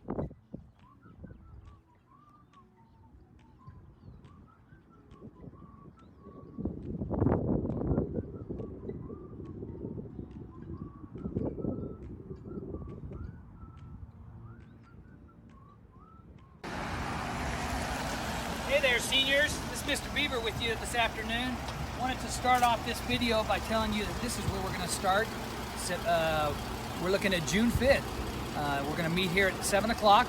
Hey there, seniors. This is Mr. Bever with you this afternoon. Wanted to start off this video by telling you that this is where we're going to start. We're looking at June 5th. We're going to meet here at 7 o'clock.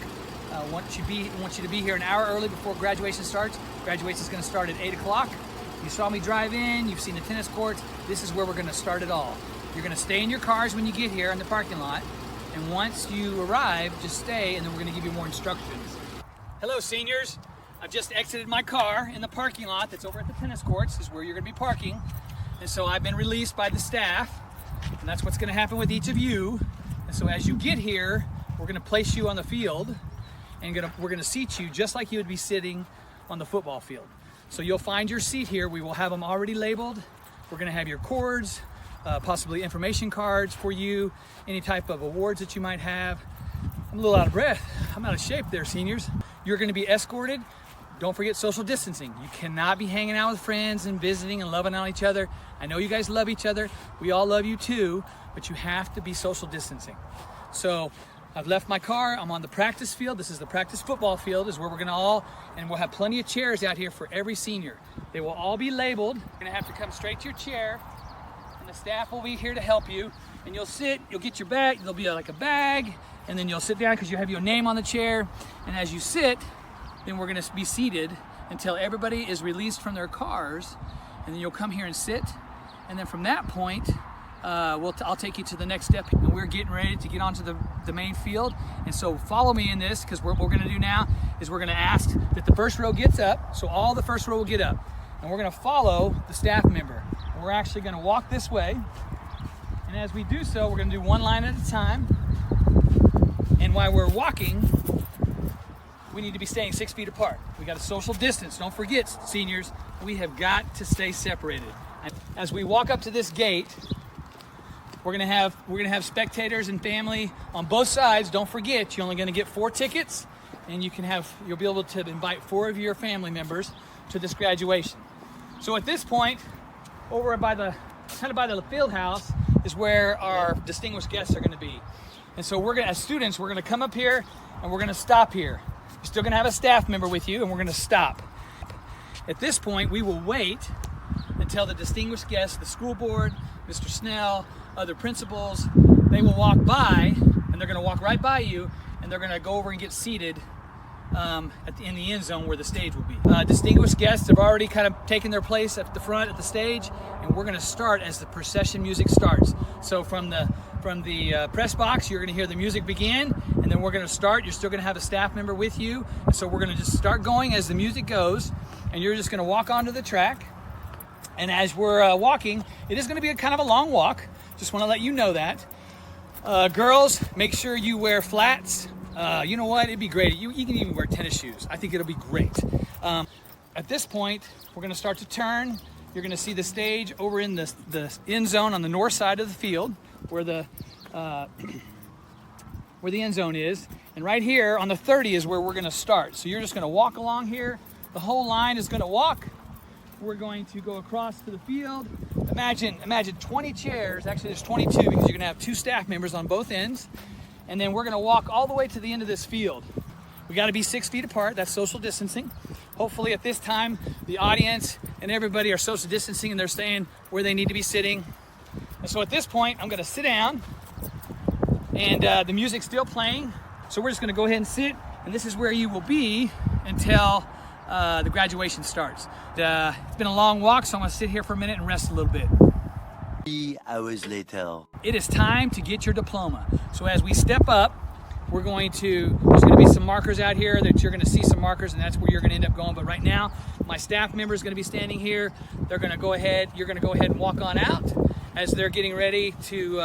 Want you to be here an hour early before graduation starts. Graduation is going to start at 8 o'clock. You saw me drive in. You've seen the tennis courts. This is where we're going to start it all. You're going to stay in your cars when you get here in the parking lot. And once you arrive, just stay, and then we're going to give you more instructions. Hello, seniors. I've just exited my car in the parking lot that's over at the tennis courts. This is where you're going to be parking. And so I've been released by the staff, and that's what's going to happen with each of you. And so as you get here, we're going to place you on the field, and we're going to seat you just like you would be sitting on the football field. So you'll find your seat here. We will have them already labeled. We're going to have your cords, possibly information cards for you, any type of awards that you might have. I'm a little out of breath. I'm out of shape there, seniors. You're going to be escorted. Don't forget social distancing. You cannot be hanging out with friends and visiting and loving on each other. I know you guys love each other. We all love you too, but you have to be social distancing. So I've left my car. I'm on the practice field. This is the practice football field, is where we're gonna and we'll have plenty of chairs out here for every senior. They will all be labeled. You're gonna have to come straight to your chair, and the staff will be here to help you. And you'll sit, you'll get your bag, there'll be like a bag, and then you'll sit down because you have your name on the chair. And as you sit, then we're going to be seated until everybody is released from their cars, and then you'll come here and sit, and then from that point I'll take you to the next step, and we're getting ready to get onto the main field. And so follow me in this, because what we're going to do now is we're going to ask that the first row gets up, so all the first row will get up, and we're going to follow the staff member, and we're actually going to walk this way, and as we do so, we're going to do one line at a time. And while we're walking, we need to be staying 6 feet apart. We got a social distance. Don't forget, seniors, we have got to stay separated. As we walk up to this gate, we're gonna have spectators and family on both sides. Don't forget, you're only gonna get 4 tickets, and you'll be able to invite 4 of your family members to this graduation. So at this point, over by the field house is where our distinguished guests are gonna be. And so as students, we're gonna come up here and we're gonna stop here. You're still going to have a staff member with you, and we're going to stop. At this point, we will wait until the distinguished guests, the school board, Mr. Snell, other principals, they will walk by, and they're going to walk right by you, and they're going to go over and get seated in the end zone where the stage will be. Distinguished guests have already kind of taken their place at the front at the stage, and we're going to start as the procession music starts. So from the press box, you're going to hear the music begin, and then we're going to start. You're still going to have a staff member with you, and so we're going to just start going as the music goes, and you're just going to walk onto the track. And as we're walking, it is going to be kind of a long walk. Just want to let you know that. Girls, make sure you wear flats. You know what? It'd be great. You can even wear tennis shoes. I think it'll be great. At this point, we're going to start to turn. You're going to see the stage over in the end zone on the north side of the field, where the end zone is. And right here on the 30 is where we're going to start. So you're just going to walk along here. The whole line is going to walk. We're going to go across to the field. Imagine 20 chairs. Actually, there's 22 because you're going to have 2 staff members on both ends. And then we're going to walk all the way to the end of this field. We got to be 6 feet apart. That's social distancing. Hopefully at this time, the audience and everybody are social distancing, and they're staying where they need to be sitting. And so at this point, I'm going to sit down, and the music's still playing. So we're just going to go ahead and sit, and this is where you will be until the graduation starts. It's been a long walk, so I'm going to sit here for a minute and rest a little bit. 3 hours later. It is time to get your diploma. So as we step up, there's going to be some markers out here that you're going to see some markers, and that's where you're going to end up going. But right now, my staff member is going to be standing here. You're going to go ahead and walk on out as they're getting ready to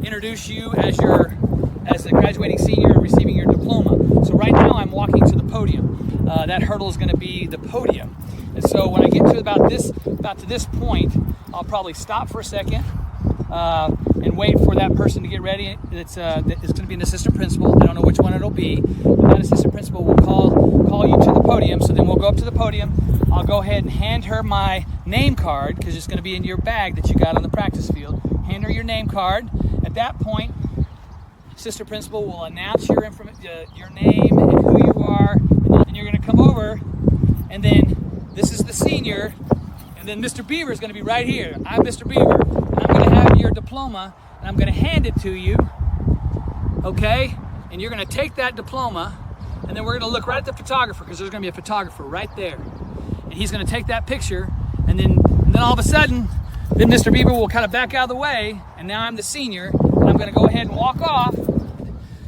introduce you as a graduating senior and receiving your diploma. So right now I'm walking to the podium. That hurdle is going to be the podium. And so when I get to about to this point, I'll probably stop for a second, and wait for that person to get ready. It's going to be an assistant principal. I don't know which one it'll be, but that assistant principal will call you to the podium. So then we'll go up to the podium. I'll go ahead and hand her my name card, because it's going to be in your bag that you got on the practice field. Hand her your name card. At that point, assistant principal will announce your name and who you are, and you're going to come over, and then this is the senior, and then Mr. Beaver is going to be right here. I'm Mr. Beaver, and I'm going to have your diploma, and I'm going to hand it to you, okay? And you're going to take that diploma, and then we're going to look right at the photographer, because there's going to be a photographer right there, and he's going to take that picture, and then all of a sudden, then Mr. Beaver will kind of back out of the way, and now I'm the senior, and I'm going to go ahead and walk off.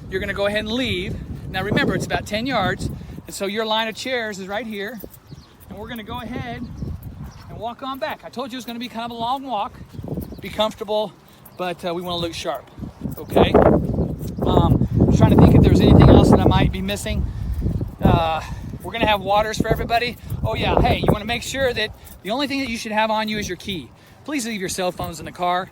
You're going to go ahead and leave. Now remember, it's about 10 yards, and so your line of chairs is right here, and we're going to go ahead and walk on back. I told you it was going to be kind of a long walk. Be comfortable, but we want to look sharp, okay? I'm trying to think if there's anything else that I might be missing. We're going to have waters for everybody. Oh yeah, hey, you want to make sure that the only thing that you should have on you is your key. Please leave your cell phones in the car.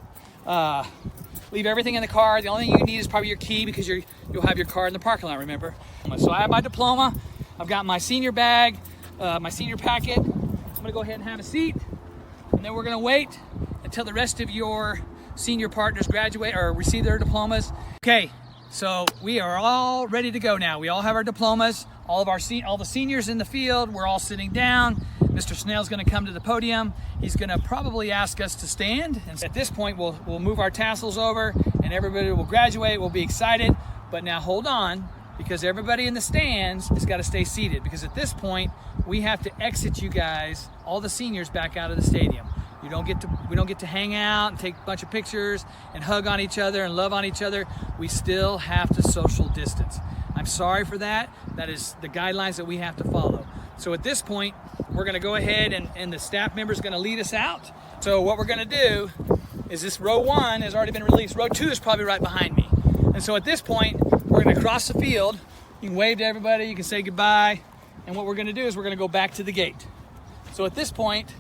Leave everything in the car. The only thing you need is probably your key, because you'll have your car in the parking lot, remember? So I have my diploma. I've got my senior bag, my senior packet. I'm gonna go ahead and have a seat, and then we're gonna wait until the rest of your senior partners graduate or receive their diplomas. Okay, so we are all ready to go now. We all have our diplomas. All the seniors in the field, we're all sitting down. Mr. Snell's gonna come to the podium. He's gonna probably ask us to stand. And at this point, we'll move our tassels over, and everybody will graduate. We'll be excited, but now hold on, because everybody in the stands has gotta stay seated, because at this point, we have to exit you guys, all the seniors, back out of the stadium. We don't get to hang out and take a bunch of pictures and hug on each other and love on each other. We still have to social distance. I'm sorry for that. That is the guidelines that we have to follow. So at this point, we're gonna go ahead and the staff member is gonna lead us out. So what we're gonna do is, this row 1 has already been released. Row 2 is probably right behind me. And so at this point, we're gonna cross the field. You can wave to everybody, you can say goodbye. And what we're gonna do is we're gonna go back to the gate. So at this point,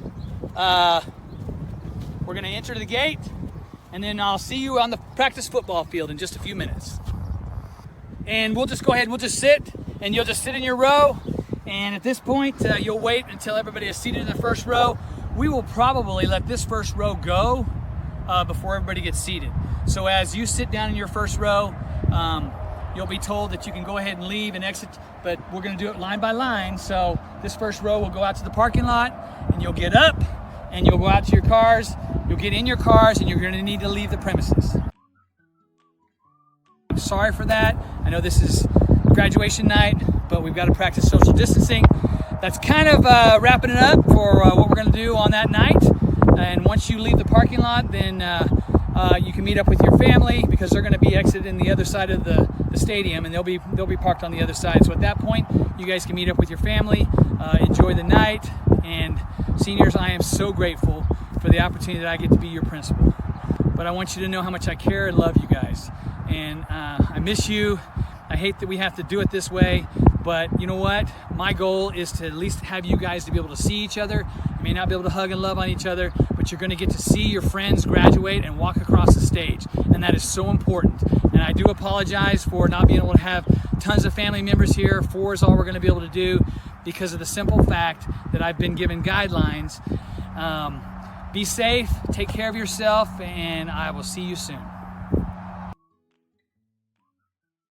we're gonna enter the gate, and then I'll see you on the practice football field in just a few minutes. And we'll just go ahead, we'll just sit, and you'll just sit in your row. And at this point, you'll wait until everybody is seated in the first row. We will probably let this first row go before everybody gets seated. So as you sit down in your first row, you'll be told that you can go ahead and leave and exit, but we're gonna do it line by line. So this first row will go out to the parking lot, and you'll get up, and you'll go out to your cars, you'll get in your cars, and you're gonna need to leave the premises. I'm sorry for that. I know this is graduation night, but we've got to practice social distancing. That's kind of wrapping it up for what we're going to do on that night. And once you leave the parking lot, then you can meet up with your family, because they're going to be exiting the other side of the stadium, and they'll be parked on the other side. So at that point, you guys can meet up with your family, enjoy the night. And seniors, I am so grateful for the opportunity that I get to be your principal. But I want you to know how much I care and love you guys. And I miss you. I hate that we have to do it this way, but you know what? My goal is to at least have you guys to be able to see each other. You may not be able to hug and love on each other, but you're going to get to see your friends graduate and walk across the stage, and that is so important. And I do apologize for not being able to have tons of family members here. 4 is all we're going to be able to do, because of the simple fact that I've been given guidelines. Be safe, take care of yourself, and I will see you soon.